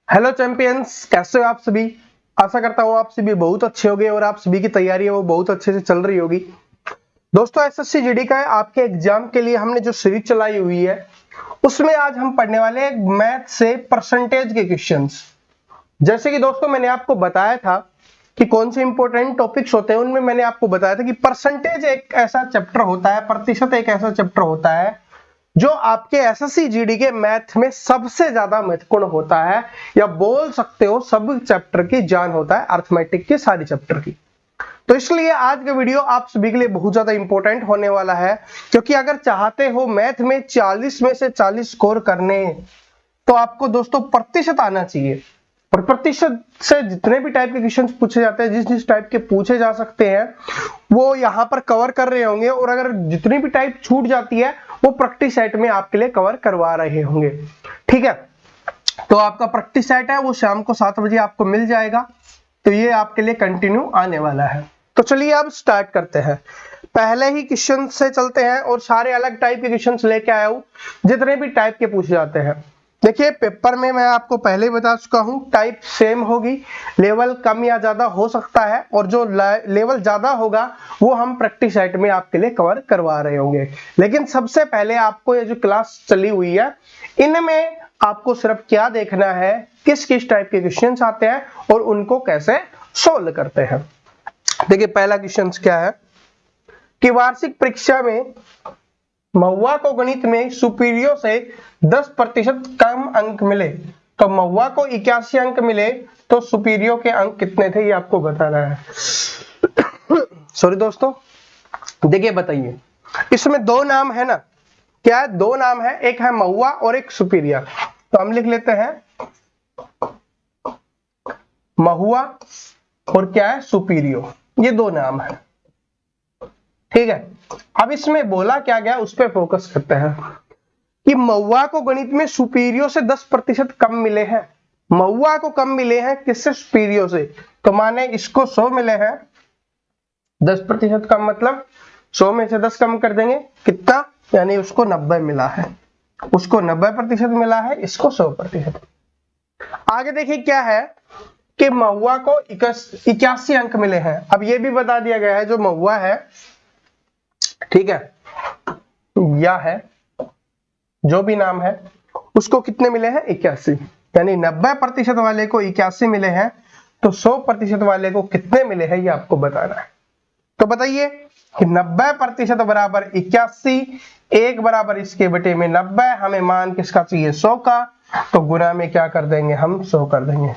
Hello champions, कैसे हो आप सभी। आशा करता हूँ आप सभी बहुत अच्छे होंगे और आप सभी की तैयारी है वो बहुत अच्छे से चल रही होगी। दोस्तों, एसएससी जीडी का आपके एग्जाम के लिए हमने जो सीरीज चलाई हुई है उसमें आज हम पढ़ने वाले हैं मैथ से परसेंटेज के क्वेश्चंस। जैसे कि दोस्तों मैंने आपको बताया था कि कौन से इंपॉर्टेंट टॉपिक्स होते हैं, उनमें मैंने आपको बताया था कि परसेंटेज एक ऐसा चैप्टर होता है, प्रतिशत एक ऐसा चैप्टर होता है जो आपके एसएससी जीडी के मैथ में सबसे ज्यादा महत्वपूर्ण होता है, या बोल सकते हो सब चैप्टर की जान होता है, अर्थमेटिक के सारी चैप्टर की। तो इसलिए आज का वीडियो आप सभी के लिए बहुत ज्यादा इंपॉर्टेंट होने वाला है, क्योंकि अगर चाहते हो मैथ में 40 में से 40 स्कोर करने, तो आपको दोस्तों प्रतिशत आना चाहिए। और प्रतिशत से जितने भी टाइप के क्वेश्चंस पूछे जाते हैं, जिस जिस टाइप के पूछे जा सकते हैं, वो यहाँ पर कवर कर रहे होंगे। और अगर जितनी भी टाइप छूट जाती है वो प्रैक्टिस सेट में आपके लिए कवर करवा रहे होंगे। ठीक है, तो आपका प्रैक्टिस सेट है वो शाम को 7 बजे आपको मिल जाएगा, तो ये आपके लिए कंटिन्यू आने वाला है। तो चलिए अब स्टार्ट करते हैं। पहले ही क्वेश्चन से चलते हैं और सारे अलग टाइप के क्वेश्चंस लेके आया हूं जितने भी टाइप के पूछे जाते हैं। देखिए, पेपर में मैं आपको पहले ही बता चुका हूं, टाइप सेम होगी, लेवल कम या ज्यादा हो सकता है, और जो लेवल ज्यादा होगा वो हम प्रैक्टिस सेट में आपके लिए कवर करवा रहे होंगे। लेकिन सबसे पहले आपको ये जो क्लास चली हुई है इनमें आपको सिर्फ क्या देखना है, किस किस टाइप के क्वेश्चंस आते हैं और उनको कैसे सोल्व करते हैं। देखिए, पहला क्वेश्चन क्या है कि वार्षिक परीक्षा में महुआ को गणित में सुपीरियो से 10% कम अंक मिले, तो महुआ को 81 अंक मिले, तो सुपीरियो के अंक कितने थे ये आपको बताना है। सॉरी दोस्तों, देखिए बताइए, इसमें दो नाम है ना, क्या है, दो नाम है, एक है महुआ और एक सुपीरियर। तो हम लिख लेते हैं महुआ और क्या है, सुपीरियो, ये दो नाम है। ठीक है, अब इसमें बोला क्या गया उस पर फोकस करते हैं कि महुआ को गणित में सुपीरियो से 10% कम मिले हैं। महुआ को कम मिले हैं किससे, सुपीरियो से, तो माने इसको 100 मिले हैं, 10% कम मतलब 100 में से 10 कम कर देंगे, कितना, यानी उसको 90 मिला है, उसको 90% मिला है, इसको 100%। आगे देखिए क्या है कि महुआ को 81 अंक मिले हैं। अब ये भी बता दिया गया है जो महुआ है, ठीक है, या है जो भी नाम है, उसको कितने मिले हैं, 81, यानी 90% वाले को 81 मिले हैं, तो 100% वाले को कितने मिले हैं ये आपको बताना है। तो बताइए कि 90% बराबर 81, एक बराबर इसके बटे में 90, हमें मान किसका चाहिए, 100 का, तो गुना में क्या कर देंगे हम, 100 कर देंगे।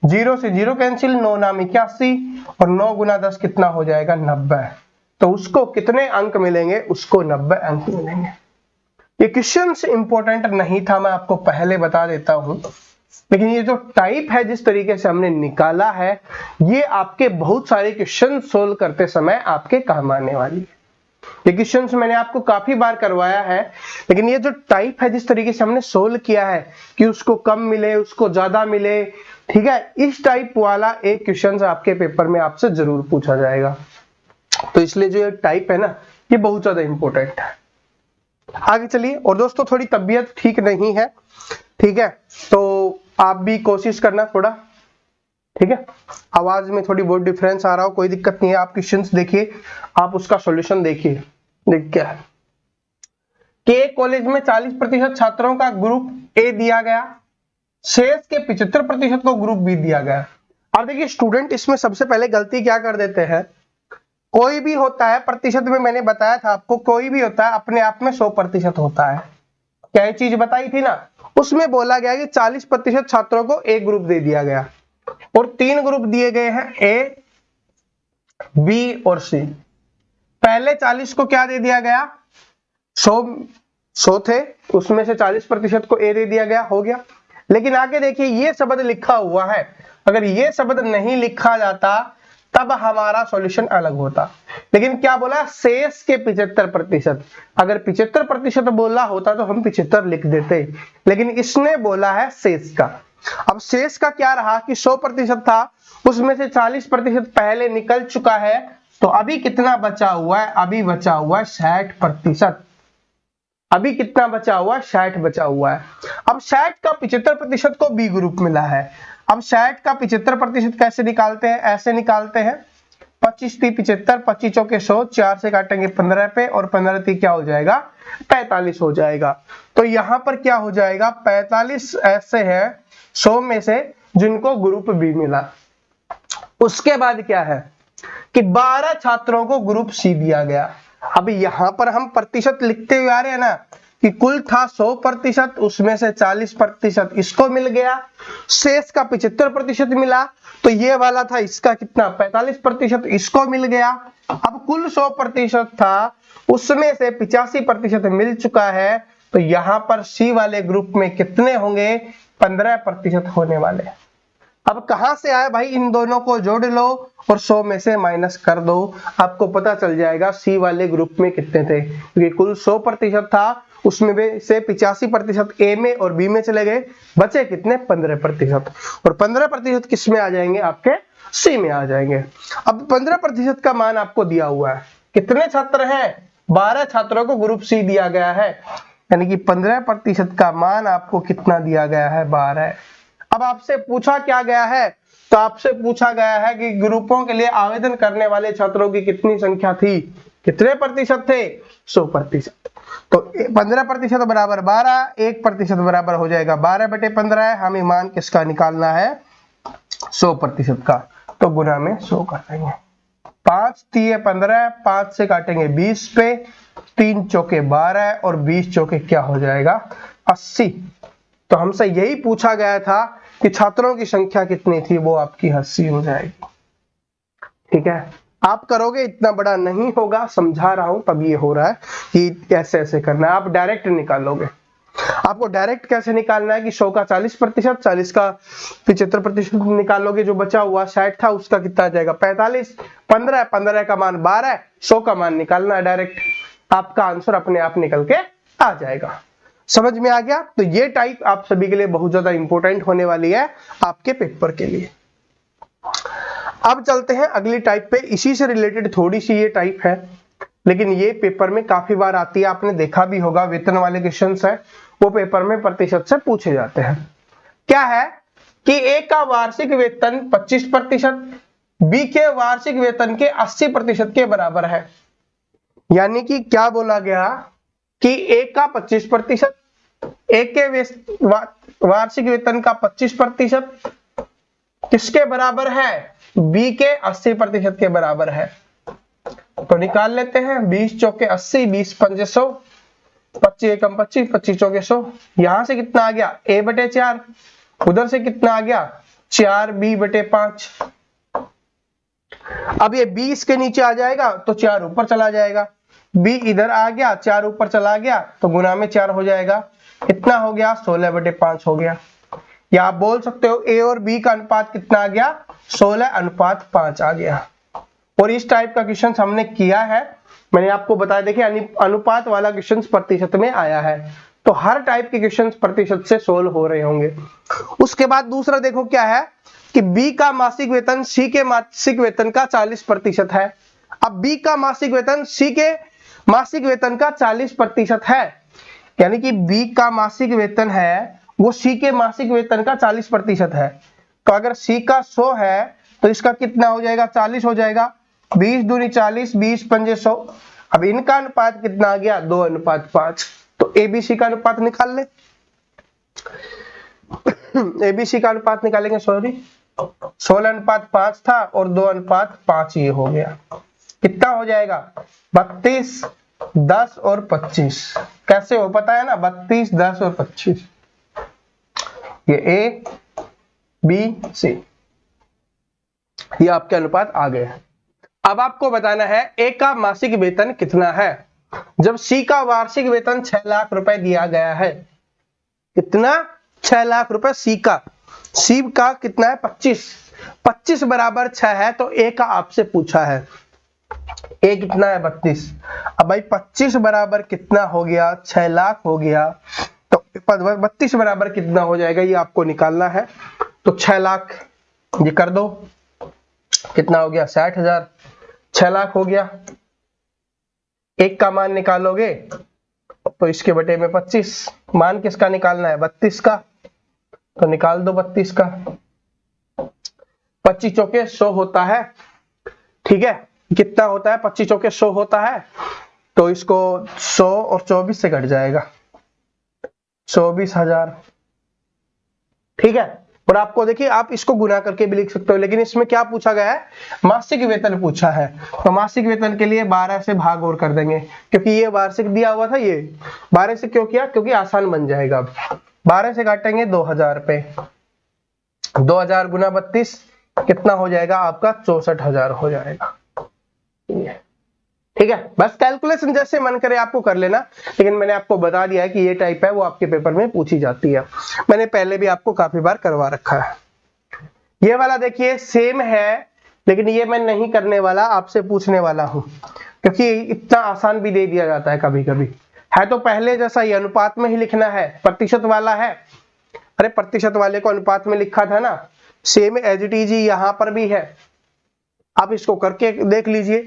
0 से 0 कैंसिल, 9 नाम 81, और 9 गुना 10 कितना हो जाएगा, 90, तो उसको कितने अंक मिलेंगे, उसको 90 अंक मिलेंगे। ये क्वेश्चन इंपॉर्टेंट नहीं था, मैं आपको पहले बता देता हूं, लेकिन ये जो टाइप है जिस तरीके से हमने निकाला है, ये आपके बहुत सारे क्वेश्चन सोल्व करते समय आपके काम आने वाली है। ये क्वेश्चन मैंने आपको काफी बार करवाया है, लेकिन ये जो टाइप है जिस तरीके से हमने सोल्व किया है कि उसको कम मिले उसको ज्यादा मिले, ठीक है, इस टाइप वाला एक क्वेश्चन आपके पेपर में आपसे जरूर पूछा जाएगा। तो इसलिए जो ये टाइप है ना, ये बहुत ज्यादा इंपॉर्टेंट है। आगे चलिए, और दोस्तों थोड़ी तबीयत ठीक नहीं है, ठीक है, तो आप भी कोशिश करना थोड़ा, ठीक है, आवाज में थोड़ी बहुत डिफरेंस आ रहा हो, कोई दिक्कत नहीं है, आप क्वेश्चंस देखिए, आप उसका सॉल्यूशन देखिए। देख क्या है कि एक कॉलेज में 40% छात्रों का ग्रुप ए दिया गया, शेष के 75% को ग्रुप बी दिया गया। अब देखिए स्टूडेंट, इसमें सबसे पहले गलती क्या कर देते हैं, कोई भी होता है प्रतिशत में, मैंने बताया था आपको, कोई भी होता है अपने आप में 100% होता है, क्या ये चीज बताई थी ना। उसमें बोला गया कि 40% छात्रों को ए ग्रुप दे दिया गया, और 3 ग्रुप दिए गए हैं, ए, बी और सी। पहले 40 को क्या दे दिया गया, 100 थे, उसमें से 40% को ए दे दिया गया, हो गया। लेकिन आगे देखिए ये शब्द लिखा हुआ है, अगर ये शब्द नहीं लिखा जाता तब हमारा सॉल्यूशन अलग होता। लेकिन क्या बोला, शेष के 75%, अगर 75% बोला होता तो हम 75 लिख देते, लेकिन इसने बोला है शेष का। अब शेष का क्या रहा कि 100% था, उसमें से 40% पहले निकल चुका है, तो अभी कितना बचा हुआ है, अभी बचा हुआ है 60%। अभी कितना बचा हुआ है, 60 बचा हुआ है। अब 60 का 75% को बी ग्रुप मिला है। अब 60 का 75% कैसे निकालते हैं, ऐसे निकालते हैं 25 × 75, 25 चौके 100, 4 से काटेंगे 15 पे और 15 × 3 क्या हो जाएगा, 45 हो जाएगा। तो यहां पर क्या हो जाएगा, 45 ऐसे है 100 में से जिनको ग्रुप बी मिला। उसके बाद क्या है कि 12 छात्रों को ग्रुप सी दिया गया। अब यहां पर हम प्रतिशत लिखते हुए आ रहे हैं ना कि कुल था 100%, उसमें से 40% इसको मिल गया, शेष का 75% मिला। तो ये वाला था इसका कितना 45% इसको मिल गया। अब कुल 100% था, उसमें से 85% मिल चुका है। तो यहां पर सी वाले ग्रुप में कितने होंगे, 15% होने वाले। अब कहां से आया भाई, इन दोनों को जोड़ लो और 100 में से माइनस कर दो, आपको पता चल जाएगा सी वाले ग्रुप में कितने थे। क्योंकि कुल 100% था, उसमें से 85% ए में और बी में चले गए, बचे कितने 15%। और 15% किस में आ जाएंगे, आपके सी में आ जाएंगे। अब 15% का मान आपको दिया हुआ है, कितने छात्र हैं, 12 छात्रों को ग्रुप सी दिया गया है, यानी कि 15% का मान आपको कितना दिया गया है, 12। अब आपसे पूछा क्या गया है, तो आपसे पूछा गया है कि ग्रुपों के लिए आवेदन करने वाले छात्रों की कितनी संख्या थी, कितने प्रतिशत थे, 100%। तो 15% बराबर 12, 1% बराबर हो जाएगा 12/15। हमें मान किसका निकालना है, 100% का। तो गुना में 100 कर देंगे, 5 × 15, 5 से काटेंगे 20 पे, 3 चौके 12 और 20 चौके क्या हो जाएगा, 80। तो हमसे यही पूछा गया था कि छात्रों की संख्या कितनी थी, वो आपकी 80 हो जाएगी। ठीक है, आप करोगे इतना बड़ा नहीं होगा, समझा रहा हूं तब ये हो रहा है कि ऐसे ऐसे करना है। आप डायरेक्ट निकालोगे, आपको डायरेक्ट कैसे निकालना है कि 100 का 40%, 40 का 75% निकालोगे, जो बचा हुआ 60 था उसका कितना आ जाएगा 45, 15 का मान 12, 100 का मान निकालना है डायरेक्ट, आपका आंसर अपने आप निकल के आ जाएगा। समझ में आ गया। तो ये टाइप आप सभी के लिए बहुत ज्यादा इंपॉर्टेंट होने वाली है आपके पेपर के लिए। अब चलते हैं अगली टाइप पे, इसी से रिलेटेड थोड़ी सी ये टाइप है, लेकिन ये पेपर में काफी बार आती है, आपने देखा भी होगा, वेतन वाले क्वेश्चंस है वो पेपर में प्रतिशत से पूछे जाते हैं। क्या है कि ए का वार्षिक वेतन 25%, बी के वार्षिक वेतन के 80% के बराबर है। यानी कि क्या बोला गया कि ए का 25%, ए के वार्षिक वेतन का 25% किसके बराबर है, बी के 80% के बराबर है। तो निकाल लेते हैं, 20 चौके 80, 20 पंजे 100, 25 एकम 25, 25 चौके 100। यहां से कितना आ गया, a/4, उधर से कितना आ गया 4b/5। अब ये 20 के नीचे आ जाएगा तो 4 ऊपर चला जाएगा, b इधर आ गया 4 ऊपर चला गया तो गुना में 4 हो जाएगा, कितना हो गया 16/5 हो गया। या आप बोल सकते हो a और b का अनुपात कितना आ गया, 16:5 आ गया। और इस टाइप का क्वेश्चन हमने किया है, मैंने आपको बताया, देखिए अनुपात वाला क्वेश्चन प्रतिशत में आया है, तो हर टाइप के क्वेश्चन प्रतिशत से सोल्व हो रहे होंगे। उसके बाद दूसरा देखो क्या है कि बी का मासिक वेतन सी के मासिक वेतन का 40% है। अब बी का मासिक वेतन सी के मासिक वेतन का 40% है, यानी कि बी का मासिक वेतन है वो सी के मासिक वेतन का 40% है। तो अगर सी का 100 है तो इसका कितना हो जाएगा, 40 हो जाएगा, 20 दूनी 40, 20 पंजे 100। अब इनका अनुपात कितना आ गया, 2:5। तो एबीसी का अनुपात निकाल ले, एबीसी का अनुपात निकालेंगे, सॉरी 16:5 था और 2:5 ये हो गया, कितना हो जाएगा 32, 10 और 25। कैसे हो पता है ना, 32, 10 और 25, ये ए बी सी, ये आपके अनुपात आ गए। अब आपको बताना है ए का मासिक वेतन कितना है, जब सी का वार्षिक वेतन 6 लाख रुपए दिया गया है। कितना, 6 लाख रुपए सी का कितना है 25 बराबर 6 है, तो ए का आपसे पूछा है, ए कितना है 32। अब भाई 25 बराबर कितना हो गया, 6 लाख हो गया, तो 32 बराबर कितना हो जाएगा ये आपको निकालना है। तो 6 लाख ये कर दो, कितना हो गया 60,000, 6 लाख हो गया। एक का मान निकालोगे तो इसके बटे में 25। मान किसका निकालना है? 32 का, तो निकाल दो 32 का। 25 चौके 100 होता है, ठीक है। कितना होता है? 25 चौके 100 होता है, तो इसको 100 और 24 से कट जाएगा, 24,000, ठीक है। और आपको देखिए, आप इसको गुना करके भी लिख सकते हो, लेकिन इसमें क्या पूछा गया है? मासिक वेतन पूछा है, तो मासिक वेतन के लिए 12 से भाग और कर देंगे, क्योंकि ये वार्षिक दिया हुआ था, ये 12 से क्यों किया? क्योंकि आसान बन जाएगा। अब 12 से काटेंगे 2000 पे, 2000 गुना 32 कितना हो जाएगा आपका? 64,000 हो जाएगा, ठीक है। बस कैलकुलेशन जैसे मन करे आपको कर लेना, लेकिन मैंने आपको बता दिया है कि ये टाइप है वो आपके पेपर में पूछी जाती है, मैंने पहले भी आपको काफी बार करवा रखा है। ये वाला देखिए सेम है, लेकिन ये मैं नहीं करने वाला, आपसे पूछने वाला हूं, क्योंकि इतना आसान भी दे दिया जाता है कभी कभी। है तो पहले जैसा ही अनुपात में ही लिखना है, प्रतिशत वाला है, अरे प्रतिशत वाले को अनुपात में लिखा था ना, सेम एज इट इज यहां पर भी है। आप इसको करके देख लीजिए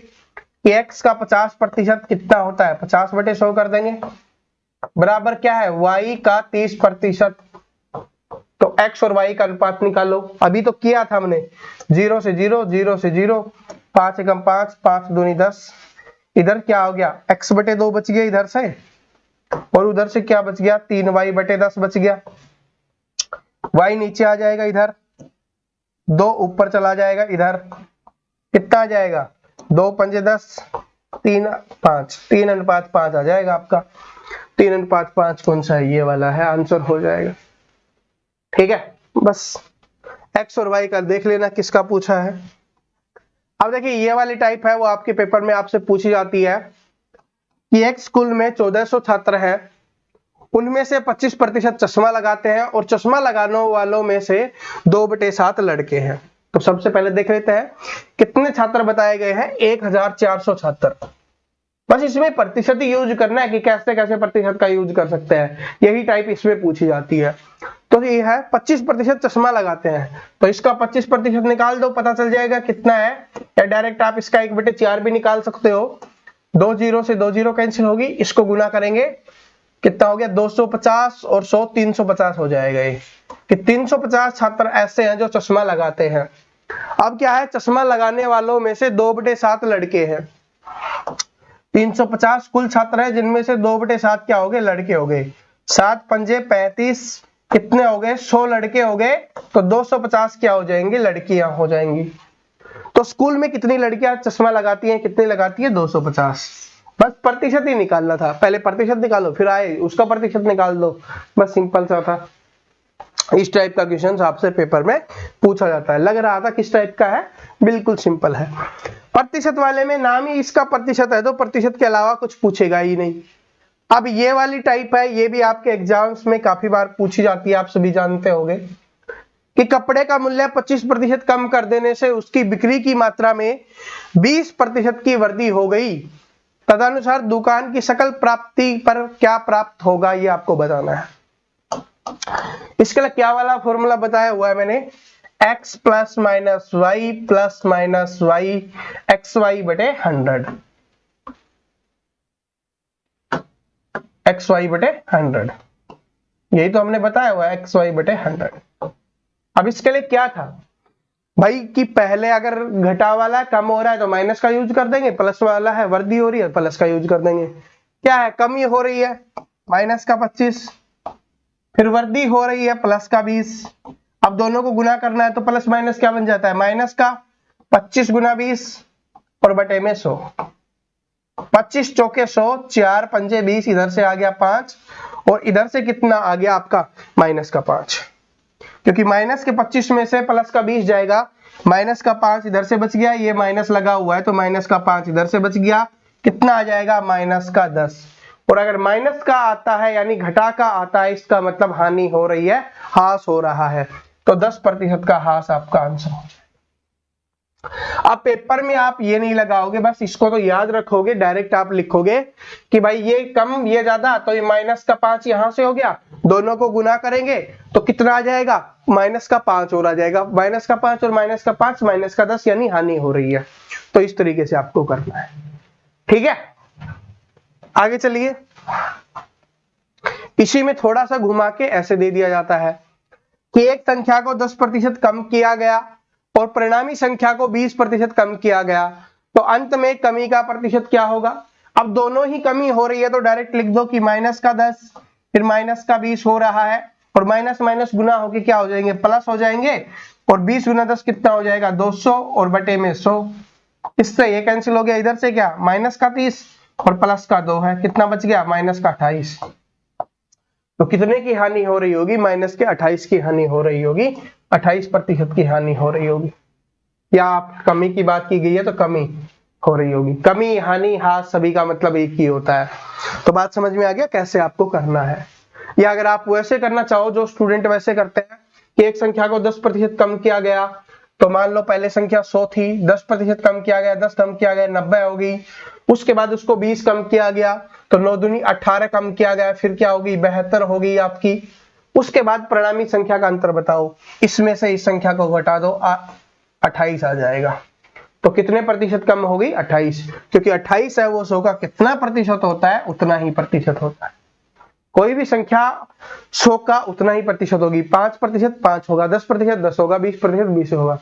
कि x का 50% कितना होता है? 50/100 कर देंगे, बराबर क्या है? y का 30%। तो x और y का अनुपात निकालो। अभी तो किया था हमने, 0 से 0, 0 से 0, 5 एकम 5, 5 दूनी 10। इधर क्या हो गया? x/2 बच गया इधर से, और उधर से क्या बच गया? 3y/10 बच गया। y नीचे आ जाएगा इधर, 2 ऊपर चला जाएगा इधर, कितना आ जाएगा? 2 पंजे 10, 3 5, 3:5 आ जाएगा आपका। 3:5 कौन सा है? ये वाला है, आंसर हो जाएगा, ठीक है। बस x और y का देख लेना किसका पूछा है। अब देखिए ये वाली टाइप है वो आपके पेपर में आपसे पूछी जाती है कि एक स्कूल में 1400 छात्र हैं, उनमें से 25% चश्मा लगाते हैं और चश्मा लगाने वालों में से 2/7 लड़के हैं। तो सबसे पहले देख लेते हैं कितने छात्र बताए गए हैं? 1400 छात्र। बस इसमें प्रतिशत ही यूज करना है कि कैसे कैसे प्रतिशत का यूज कर सकते हैं, यही टाइप इसमें पूछी जाती है। तो ये है 25% चश्मा लगाते हैं, तो इसका 25% निकाल दो, पता चल जाएगा कितना है। या डायरेक्ट आप इसका 1/4 भी निकाल सकते हो। 2 0 से 2 0 कैंसिल होगी, इसको गुना करेंगे, कितना हो गया? 250 और 100 350 हो जाएगा। ये कि 350 छात्र ऐसे हैं जो चश्मा लगाते हैं। अब क्या है? चश्मा लगाने वालों में से 2/7 लड़के हैं। 350 कुल छात्र हैं, जिनमें से 2/7 क्या हो गए? लड़के हो गए। 7 पंजे 35, कितने हो गए? 100 लड़के हो गए, तो 250 क्या हो जाएंगे? लड़कियां हो जाएंगी। तो स्कूल में कितनी लड़कियां चश्मा लगाती हैं? कितनी लगाती है? 250। बस प्रतिशत ही निकालना था, पहले प्रतिशत निकालो, फिर आए उसका प्रतिशत निकाल दो, बस सिंपल सा था। इस टाइप का क्वेश्चन आपसे पेपर में पूछा जाता है। लग रहा था किस टाइप का है? बिल्कुल सिंपल है। प्रतिशत वाले में नाम ही इसका प्रतिशत है, तो प्रतिशत के अलावा कुछ पूछेगा ही नहीं। अब ये वाली टाइप है, ये भी आपके एग्जाम्स में काफी बार पूछी जाती है, आप सभी जानते होंगे कि कपड़े का मूल्य 25% कम कर देने से उसकी बिक्री की मात्रा में 20% की वृद्धि हो गई, तदनुसार दुकान की सकल प्राप्ति पर क्या प्राप्त होगा, ये आपको बताना है। इसके लिए क्या वाला फॉर्मूला बताया हुआ है मैंने? x plus minus Y plus minus Y xy/100, xy/100, यही तो हमने बताया हुआ है, xy/100। अब इसके लिए क्या था भाई कि पहले अगर घटा वाला कम हो रहा है तो माइनस का यूज कर देंगे, प्लस वाला है वृद्धि हो रही है प्लस का यूज कर देंगे। क्या है? कमी हो रही है माइनस का 25, फिर वृद्धि हो रही है प्लस का 20। अब दोनों को गुना करना है तो प्लस माइनस क्या बन जाता है? माइनस का 25 गुना 20 और बटे में 100। 25 चौके 100, 4 पंजे 20, इधर से आ गया 5 और इधर से कितना आ गया आपका? माइनस का 5, क्योंकि माइनस के 25 में से प्लस का 20 जाएगा, माइनस का 5 इधर से बच गया, ये माइनस लगा हुआ है तो माइनस का 5 इधर से बच गया, कितना आ जाएगा? माइनस का 10। और अगर माइनस का आता है यानी घटा का आता है, इसका मतलब हानि हो रही है, हास हो रहा है, तो 10% का हास आपका आंसर हो जाएगा। अब पेपर में आप ये नहीं लगाओगे, बस इसको तो याद रखोगे, डायरेक्ट आप लिखोगे कि भाई ये कम ये ज्यादा, तो ये माइनस का 5 यहां से हो गया, दोनों को गुना करेंगे तो कितना आ जाएगा? माइनस का 5 और आ जाएगा, माइनस का 5 और माइनस का 5 माइनस का 10, यानी हानि हो रही है। तो इस तरीके से आपको करना है, ठीक है। आगे चलिए, इसी में थोड़ा सा घुमा के ऐसे दे दिया जाता है कि एक संख्या को 10% कम किया गया और परिणामी संख्या को 20% कम किया गया, तो अंत में कमी का प्रतिशत क्या होगा। अब दोनों ही कमी हो रही है तो डायरेक्ट लिख दो कि माइनस का 10 फिर माइनस का 20 हो रहा है, और माइनस माइनस गुना होके क्या हो जाएंगे, प्लस हो जाएंगे, और 20 गुना 10 कितना हो जाएगा, 200 और बटे में 100। इससे ये कैंसिल हो गया, इधर से क्या माइनस का 30 और प्लस का 2 है, कितना बच गया माइनस का 28। तो कितने की हानि हो रही होगी, माइनस के 28 की हानि हो रही होगी, 28% की हानि हो रही होगी। या आप कमी की बात की गई है तो कमी हो रही होगी। कमी हानि हास सभी का मतलब एक ही होता है। तो बात समझ में आ गया कैसे आपको करना है। या अगर आप वैसे करना चाहो जो स्टूडेंट वैसे करते हैं कि एक संख्या को 10% कम किया गया, तो मान लो पहले संख्या 100 थी, 10% कम किया गया, 10 कम किया गया 90 होगी, उसके बाद उसको 20 कम किया गया तो 9 दूनी 18 कम किया गया, फिर क्या होगी 72 होगी आपकी। उसके बाद परिणामी संख्या का अंतर बताओ, इसमें से इस संख्या को घटा दो 28 आ जाएगा। तो कितने प्रतिशत कम होगी 28, क्योंकि 28 है वो 100 का कितना प्रतिशत होता है, उतना ही प्रतिशत होता है। कोई भी संख्या 100 का उतना ही प्रतिशत होगी, 5% 5 होगा, 10% 10 होगा, 20% 20 होगा।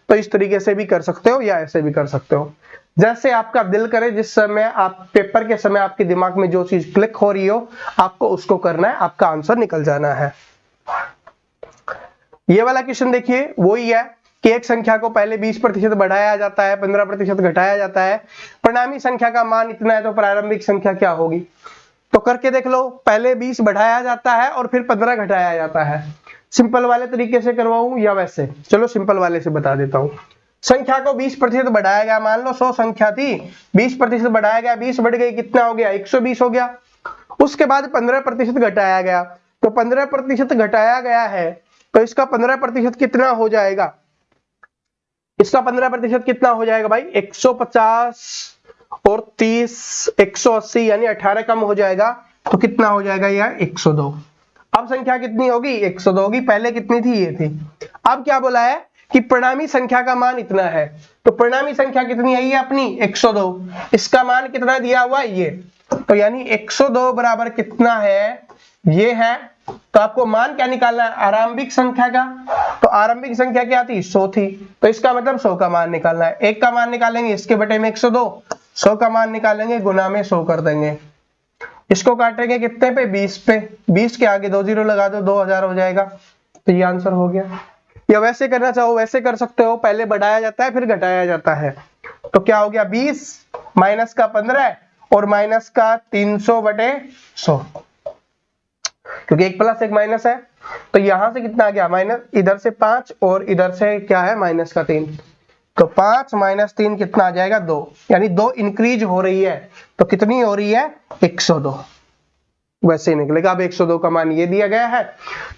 तो इस तरीके से भी कर सकते हो या ऐसे भी कर सकते हो, जैसे आपका दिल करे। जिस समय आप पेपर के समय आपके दिमाग में जो चीज क्लिक हो रही हो आपको उसको करना है, आपका आंसर निकल जाना है। ये वाला क्वेश्चन देखिए, वही है कि एक संख्या को पहले 20% बढ़ाया जाता है, 15% घटाया जाता है, परिणामी संख्या का मान इतना है तो प्रारंभिक संख्या क्या होगी। तो करके देख लो, पहले 20 बढ़ाया जाता है और फिर 15 घटाया जाता है। सिंपल वाले तरीके से करवाऊं या वैसे, चलो सिंपल वाले से बता देता हूं। संख्या को 20% बढ़ाया गया, मान लो 100 संख्या थी, 20% बढ़ाया गया, 20 बढ़ गई, कितना हो गया 120 हो गया। उसके बाद 15% घटाया गया, तो 15% घटाया गया है तो इसका 15% कितना हो जाएगा, इसका 15% कितना हो जाएगा भाई 150 और 30 180 यानी 18 कम हो जाएगा, तो कितना हो जाएगा यार 102। अब संख्या कितनी होगी 102 होगी, पहले कितनी थी ये थी। अब क्या बोला है कि परिणामी संख्या का मान इतना है, तो परिणामी संख्या कितनी है ये अपनी 102, इसका मान कितना दिया हुआ ये, तो यानी 102 बराबर कितना है ये है। तो आपको मान क्या निकालना है आरंभिक संख्या का, तो आरंभिक संख्या क्या थी 100 थी, तो इसका मतलब 100 का मान निकालना है। एक का मान निकालेंगे इसके बटे में 102, 100 का मान निकालेंगे गुना में 100 कर देंगे, इसको काटेंगे कितने पे 20 पे, 20 के आगे 2 जीरो लगा दो 2000 हो जाएगा, तो ये आंसर हो गया। या वैसे करना चाहो वैसे कर सकते हो, पहले बढ़ाया जाता है फिर घटाया जाता है, तो क्या हो गया 20 माइनस का 15 और माइनस का 300 बटे 100, क्योंकि एक प्लस एक माइनस है, तो यहां से कितना आ गया माइनस, इधर से 5 और इधर से क्या है माइनस का 3, तो 5 माइनस 3 कितना आ जाएगा 2, यानी 2 इंक्रीज हो रही है, तो कितनी हो रही है 102, वैसे ही निकलेगा। अब 102 का मान ये दिया गया है,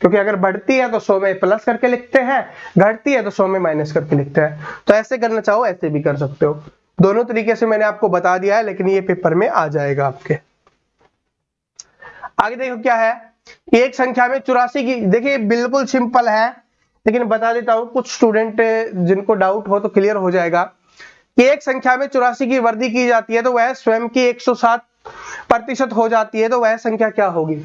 क्योंकि अगर बढ़ती है तो 100 में प्लस करके लिखते हैं, घटती है तो 100 में माइनस करके लिखते हैं। तो ऐसे करना चाहो ऐसे भी कर सकते हो, दोनों तरीके से मैंने आपको बता दिया है, लेकिन ये पेपर में आ जाएगा आपके। आगे देखो क्या है, एक संख्या में 84 की, देखिए बिल्कुल सिंपल है लेकिन बता देता हूं, कुछ स्टूडेंट जिनको डाउट हो तो क्लियर हो जाएगा कि एक संख्या में 84 की वृद्धि की जाती है तो वह स्वयं की 107% हो जाती है, तो वह संख्या क्या होगी।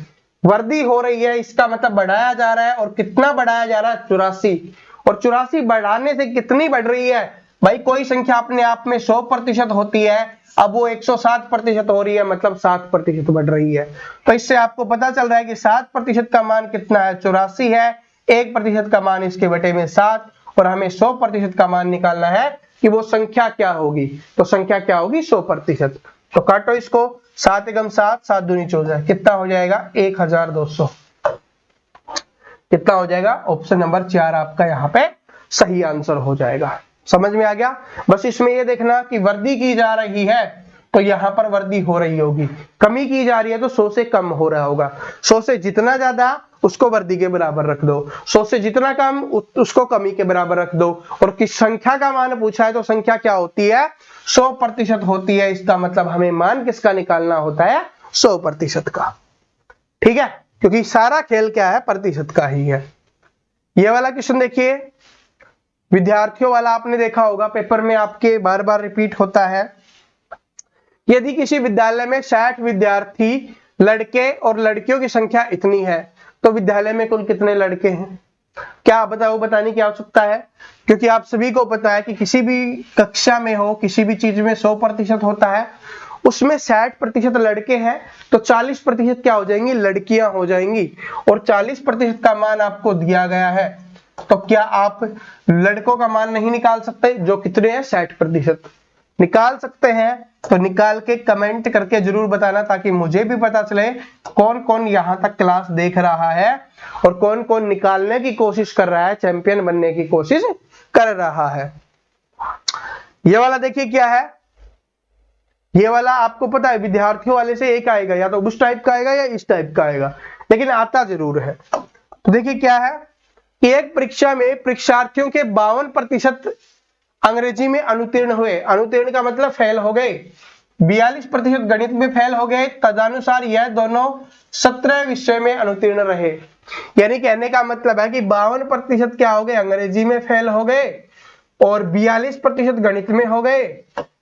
वृद्धि हो रही है इसका मतलब बढ़ाया जा रहा है, और कितना बढ़ाया जा रहा है 84, और 84 बढ़ाने से कितनी बढ़ रही है भाई, कोई संख्या अपने आप में 100% होती है, अब वो 107% हो रही है, मतलब 7% बढ़ रही है। तो इससे आपको पता चल रहा है कि 7% का मान कितना है 84 है, 1% का मान इसके बटे में 7, और हमें 100% का मान निकालना है कि वो संख्या क्या होगी, तो संख्या क्या होगी 100%। तो काटो इसको, 7 एकम 7, 7 दूनी 14, कितना हो जाएगा 1200, कितना हो जाएगा, ऑप्शन नंबर 4 आपका यहाँ पे सही आंसर हो जाएगा। समझ में आ गया। बस इसमें ये देखना कि वृद्धि की जा रही है तो यहाँ पर वृद्धि हो रही होगी, कमी की जा रही है तो 100 से कम हो रहा होगा, 100 से जितना ज्यादा उसको वृद्धि के बराबर रख दो, 100 से जितना कम उसको कमी के बराबर रख दो। और किस संख्या का मान पूछा है तो संख्या क्या होती है 100% होती है, इसका मतलब हमें मान किसका निकालना होता है 100% का। ठीक है, क्योंकि सारा खेल क्या है प्रतिशत का ही है। ये वाला क्वेश्चन देखिए, विद्यार्थियों वाला आपने देखा होगा पेपर में आपके बार बार रिपीट होता है। यदि किसी विद्यालय में 60 विद्यार्थी लड़के और लड़कियों की संख्या इतनी है, तो विद्यालय में कुल कितने लड़के हैं? क्या आप बताने की आवश्यकता है? क्योंकि आप सभी को पता है कि किसी भी कक्षा में हो, किसी भी चीज में 100% होता है, उसमें 60% लड़के हैं तो 40% क्या हो जाएंगी? लड़कियां हो जाएंगी। और 40% का मान आपको दिया गया है, तो क्या आप लड़कों का मान नहीं निकाल सकते जो कितने हैं? 60%। निकाल सकते हैं, तो निकाल के कमेंट करके जरूर बताना, ताकि मुझे भी पता चले कौन कौन यहां तक क्लास देख रहा है और कौन कौन निकालने की कोशिश कर रहा है, चैंपियन बनने की कोशिश कर रहा है। ये वाला देखिए क्या है, ये वाला आपको पता है विद्यार्थियों वाले से एक आएगा, या तो उस टाइप का आएगा या इस टाइप का आएगा, लेकिन आता जरूर है। तो देखिए क्या है कि एक परीक्षा में परीक्षार्थियों के 52% अंग्रेजी में अनुत्तीर्ण हुए। अनुत्तीर्ण का मतलब फेल हो गए। 42% गणित में फेल हो गए। तदनुसार यह दोनों 17 विषय में अनुत्तीर्ण रहे। यानी कहने का मतलब है कि 52% क्या हो गए? अंग्रेजी में फेल हो गए, और 42% गणित में हो गए,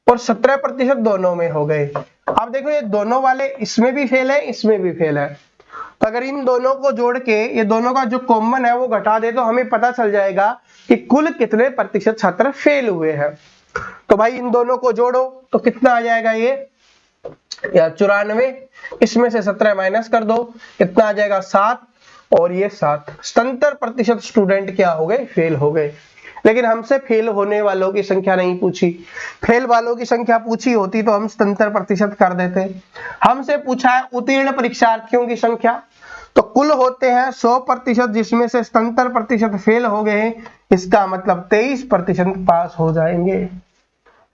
और 17% दोनों में हो गए। अब देखो ये दोनों वाले इसमें भी फेल है, इसमें भी फेल है, तो अगर इन दोनों को जोड़ के ये दोनों का जो कॉमन है वो घटा दे, तो हमें पता चल जाएगा कि कुल कितने प्रतिशत छात्र फेल हुए हैं। तो भाई इन दोनों को जोड़ो तो कितना आ जाएगा? ये या 94, इसमें से 17 माइनस कर दो, कितना आ जाएगा? 7, और ये 7। 77% स्टूडेंट क्या हो गए? फेल हो गए। लेकिन हमसे फेल होने वालों की संख्या नहीं पूछी। फेल वालों की संख्या पूछी होती तो हम 77% कर देते। हमसे पूछा है उत्तीर्ण परीक्षार्थियों की संख्या, तो कुल होते हैं 100%, जिसमें से 77% फेल हो गए, इसका मतलब 23% पास हो जाएंगे।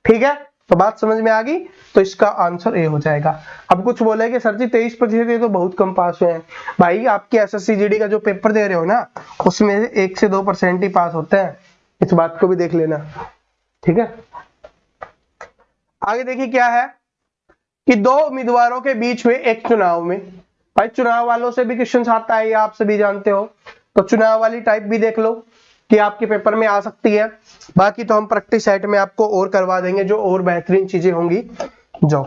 ठीक है, तो बात समझ में आ गई। तो इसका आंसर ए हो जाएगा। अब कुछ बोले कि सर जी 23% ये तो बहुत कम पास हुए हैं। भाई आपके एसएससी जीडी का जो पेपर दे रहे हो ना, उसमें 1 से 2% ही पास होते हैं, इस बात को भी देख लेना। ठीक है, आगे देखिए क्या है कि दो उम्मीदवारों के बीच हुए एक चुनाव में। भाई चुनाव वालों से भी क्वेश्चन आता है, ये आप सभी जानते हो, तो चुनाव वाली टाइप भी देख लो कि आपके पेपर में आ सकती है। बाकी तो हम प्रैक्टिस सेट में आपको और करवा देंगे, जो और बेहतरीन चीजें होंगी। जो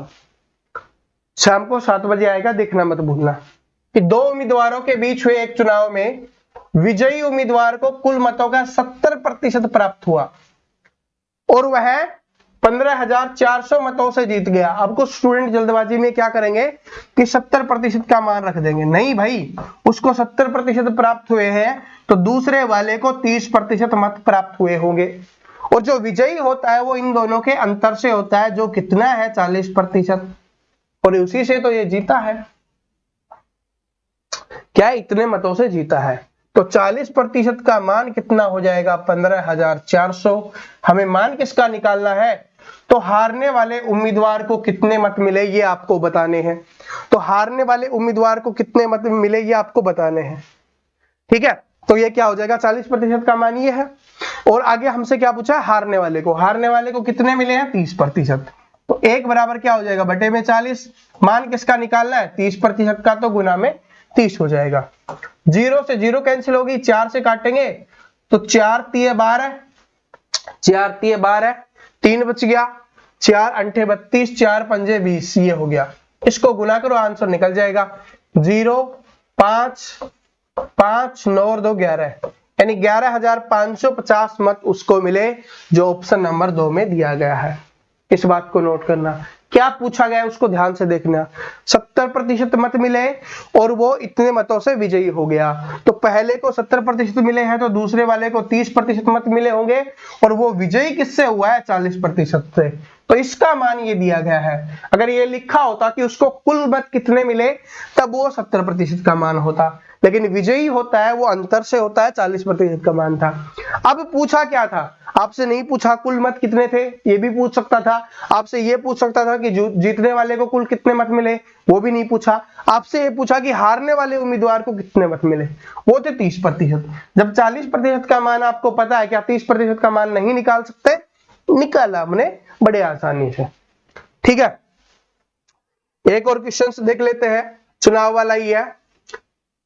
शाम को 7 बजे आएगा, देखना मत भूलना। कि दो उम्मीदवारों के बीच हुए एक चुनाव में विजयी उम्मीदवार को कुल मतों का 70% प्राप्त हुआ और वह 15,400 मतों से जीत गया। अब कुछ स्टूडेंट जल्दबाजी में क्या करेंगे कि 70% का मान रख देंगे। नहीं भाई, उसको 70% प्राप्त हुए हैं तो दूसरे वाले को 30% मत प्राप्त हुए होंगे, और जो विजयी होता है वो इन दोनों के अंतर से होता है, जो कितना है? 40%, और उसी से तो ये जीता है। क्या इतने मतों से जीता है? तो 40% का मान कितना हो जाएगा? 15,400। हमें मान किसका निकालना है? तो हारने वाले उम्मीदवार को कितने मत मिले ये आपको बताने हैं। तो हारने वाले उम्मीदवार को कितने मत मिले ये आपको बताने हैं। ठीक है, तो ये क्या हो जाएगा? 40% का मान ये है। और आगे हमसे क्या पूछा है? हारने वाले को। हारने वाले को कितने मिले हैं? 30%। तो 1 बराबर क्या हो जाएगा? बटे में 40। मान किसका निकालना है? 30% का, तो गुना में 30 हो जाएगा। 0 से 0 कैंसिल होगी, 4 से काटेंगे तो 4 तिये 12, 4 तिये 12, 3 बच गया, 4 अंठे 32, 4 पंजे 20, ये हो गया। इसको गुना करो, आंसर निकल जाएगा। 0, 5, 5, 9 और 2 11, यानी 11,550 मत उसको मिले जो ऑप्शन नंबर 2 में दिया गया है। इस बात को नोट करना। क्या पूछा गया है उसको ध्यान से देखना। 70% मत मिले और वो इतने मतों से विजयी हो गया। तो पहले को 70% मिले हैं तो दूसरे वाले को 30% मत मिले होंगे, और वो विजयी किससे हुआ है? 40% से। तो इसका मान ये दिया गया है। अगर ये लिखा होता कि उसको कुल मत कितने मिले, तब वो 70% का मान होता, लेकिन विजयी होता है वो अंतर से होता है, 40% का मान था। अब पूछा क्या था? आपसे नहीं पूछा कुल मत कितने थे, ये भी पूछ सकता था। आपसे ये पूछ सकता था कि जीतने वाले को कुल कितने मत मिले, वो भी नहीं पूछा। आपसे ये पूछा कि हारने वाले उम्मीदवार को कितने मत मिले, वो थे 30%। जब 40% का मान आपको पता है, क्या 30% का मान नहीं निकाल सकते? निकाला हमने बड़े आसानी से। ठीक है, एक और क्वेश्चन देख लेते हैं, चुनाव वाला ही है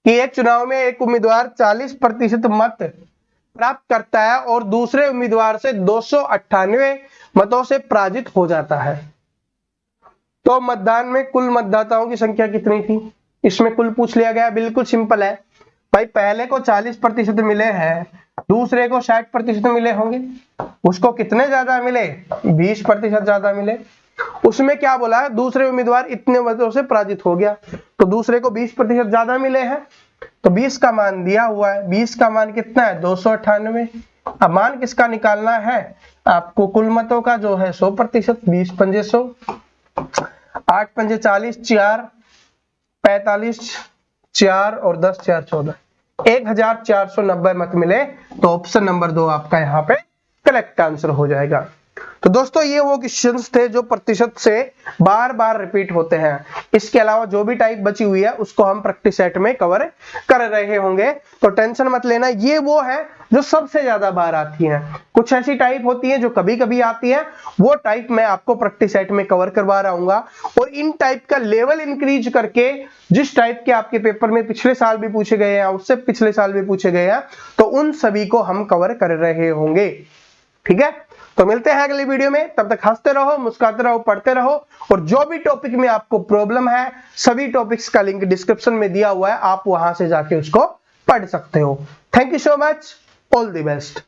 कि एक चुनाव में एक उम्मीदवार 40% मत प्राप्त करता है और दूसरे उम्मीदवार से 298 मतों से पराजित हो जाता है। तो मतदान में कुल मतदाताओं की संख्या कितनी थी, इसमें कुल पूछ लिया गया। बिल्कुल सिंपल है भाई, पहले को 40% मिले हैं, दूसरे को 60% मिले होंगे, उसको कितने ज्यादा मिले, 20% ज्यादा मिले। उसमें क्या बोला है, दूसरे उम्मीदवार इतने मतों से पराजित हो गया, तो दूसरे को 20% ज्यादा मिले हैं, तो 20 का मान दिया हुआ है। 20 का मान कितना है, 298। अब मान किसका निकालना है आपको, कुल मतों का जो है 100%। 20 पंजे 100, 8 पंजे 40, 4 45, 4 और 10 4 14, 1490 मत मिले, तो ऑप्शन नंबर 2 आपका यहाँ पे करेक्ट आंसर हो जाएगा। तो दोस्तों ये वो क्वेश्चंस थे जो प्रतिशत से बार बार रिपीट होते हैं। इसके अलावा जो भी टाइप बची हुई है उसको हम प्रैक्टिस सेट में कवर कर रहे होंगे, तो टेंशन मत लेना। ये वो है जो सबसे ज्यादा बार आती हैं। कुछ ऐसी टाइप होती है जो कभी कभी आती है, वो टाइप मैं आपको प्रैक्टिस सेट में कवर करवा रहूंगा। और इन टाइप का लेवल इंक्रीज करके, जिस टाइप के आपके पेपर में पिछले साल भी पूछे गए हैं, उससे पिछले साल भी पूछे गए हैं, तो उन सभी को हम कवर कर रहे होंगे। ठीक है, तो मिलते हैं अगली वीडियो में। तब तक हंसते रहो, मुस्कुराते रहो, पढ़ते रहो, और जो भी टॉपिक में आपको प्रॉब्लम है, सभी टॉपिक्स का लिंक डिस्क्रिप्शन में दिया हुआ है, आप वहां से जाके उसको पढ़ सकते हो। Thank you so much, all the best.